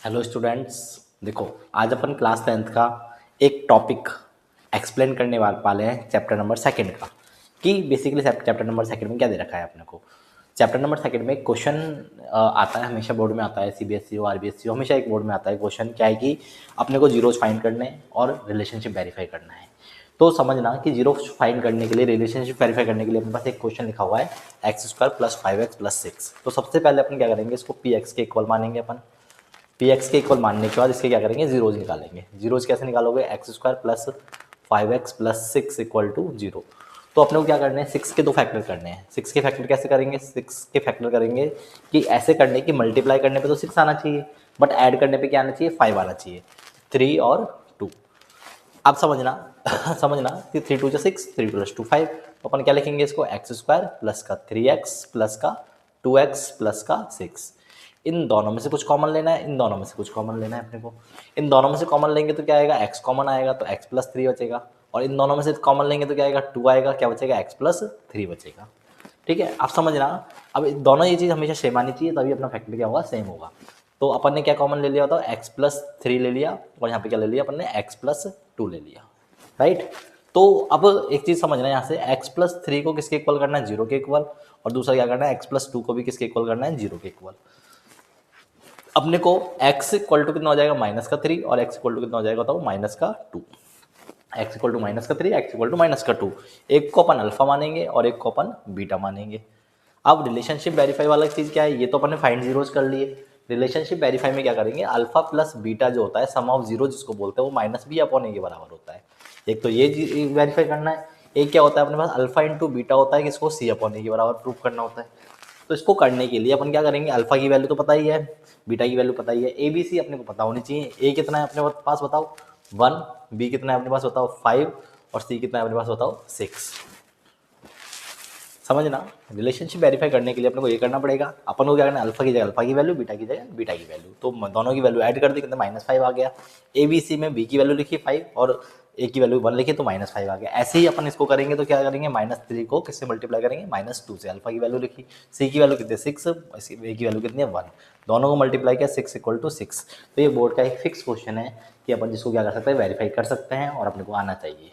Hello students. देखो, आज अपन class 10th का एक टॉपिक एक्सप्लेन करने वाले हैं, चैप्टर नंबर सेकंड का। कि बेसिकली चैप्टर नंबर सेकंड में क्या दे रखा है अपने को। चैप्टर नंबर सेकंड में क्वेश्चन आता है, हमेशा बोर्ड में आता है, सीबीएसई हो आरबीएसई हो, हमेशा एक बोर्ड में आता है क्वेश्चन। क्या है कि अपने को जीरोज फाइंड करने हैं और रिलेशनशिप वेरीफाई करना है। तो समझना कि जीरो फाइंड करने के लिए, रिलेशनशिप वेरीफाई करने के लिए अपने पास एक क्वेश्चन लिखा हुआ है x square plus 5x plus 6। तो सबसे पहले अपन क्या करेंगे, इसको पी एक्स के इक्वल मानेंगे अपन। पी एक्स के इक्वल मानने के बाद इसके क्या करेंगे, जीरोज निकालेंगे। जीरोज कैसे निकालोगे, x square plus 5x plus 6 equal to zero. तो अपने को क्या करने हैं, 6 के दो फैक्टर करने हैं। 6 के फैक्टर कैसे करेंगे, 6 के फैक्टर करेंगे कि ऐसे करने की मल्टीप्लाई करने पे तो 6 आना चाहिए, बट ऐड करने पे क्या आना चाहिए, 5 आना चाहिए। 3 और 2। अब समझना समझना कि 3 2 6, 3 प्लस 2 5। तो अपन क्या लिखेंगे इसको, एक्स स्क्वायर प्लस का 3x प्लस का 2x प्लस का 6। इन दोनों में से कुछ कॉमन लेना है, इन दोनों में से कुछ कॉमन लेना है अपने को। इन दोनों में से कॉमन लेंगे तो क्या आएगा, x कॉमन आएगा तो x प्लस 3 बचेगा। और इन दोनों में से कॉमन लेंगे तो क्या आएगा, 2 आएगा, क्या बचेगा, x प्लस 3 बचेगा। ठीक है, आप समझना। अब दोनों ये चीज़ हमेशा सेम आनी चाहिए, तभी अपना फैक्टर क्या होगा, सेम होगा। तो अपन ने क्या कॉमन ले लिया, होता x प्लस 3 ले लिया, और यहाँ पे क्या ले लिया अपन ने, x प्लस 2 ले लिया। राइट। तो अब एक चीज़ समझना है, यहाँ से x प्लस 3 को किसके इक्वल करना है, जीरो के इक्वल। और दूसरा क्या करना है, x प्लस 2 को भी किसके इक्वल करना है, जीरो के इक्वल। अपने को x इक्वल टू कितना हो जाएगा, माइनस का 3, और x इक्वल टू कितना हो जाएगा, तो माइनस का 2। x इक्वल टू माइनस का 3, x इक्वल टू माइनस का 2। एक को अपन अल्फा मानेंगे और एक को अपन बीटा मानेंगे। अब रिलेशनशिप वेरीफाई वाला चीज़ क्या है, ये तो अपन ने फाइंड जीरोज कर लिए। रिलेशनशिप वेरीफाई में क्या करेंगे, अल्फा प्लस बीटा जो होता है, सम ऑफ जीरो जिसको बोलते हैं, वो माइनस बी अपॉन ए के बराबर होता है। एक तो ये वेरीफाई करना है। एक क्या होता है अपने पास, अल्फा इंटू बीटा होता है, किसको सी अपॉन ए के बराबर प्रूव करना होता है। तो इसको करने के लिए अपन क्या करेंगे, अल्फा की वैल्यू तो पता ही है, बीटा की वैल्यू पता ही है, ए बी सी अपने को पता होनी चाहिए। ए कितना है अपने पास बताओ, 1। बी कितना है अपने पास बताओ, 5। और सी कितना है अपने पास बताओ, 6। समझना। रिलेशनशिप वेरीफाई करने के लिए अपने को ये करना पड़ेगा, अपन को क्या करना है, अल्फा की जगह अल्फा की वैल्यू, बीटा की जगह बीटा की वैल्यू। तो दोनों की वैल्यू ऐड कर दी, कितना -5 आ गया। ए बी सी में बी की वैल्यू लिखी 5 और ए की वैल्यू 1 लिखी, तो -5 आ गया। ऐसे ही अपन इसको करेंगे तो क्या करेंगे, -3 को किससे मल्टीप्लाई करेंगे, -2 से। अल्फा की वैल्यू लिखी, सी की वैल्यू कितनी है 6, ए की वैल्यू कितनी है 1। दोनों को मल्टीप्लाई किया, 6 इक्वल टू 6। तो ये बोर्ड का एक फिक्स क्वेश्चन है कि अपन जिसको क्या कर सकते हैं, वेरीफाई कर सकते हैं, और अपने को आना चाहिए।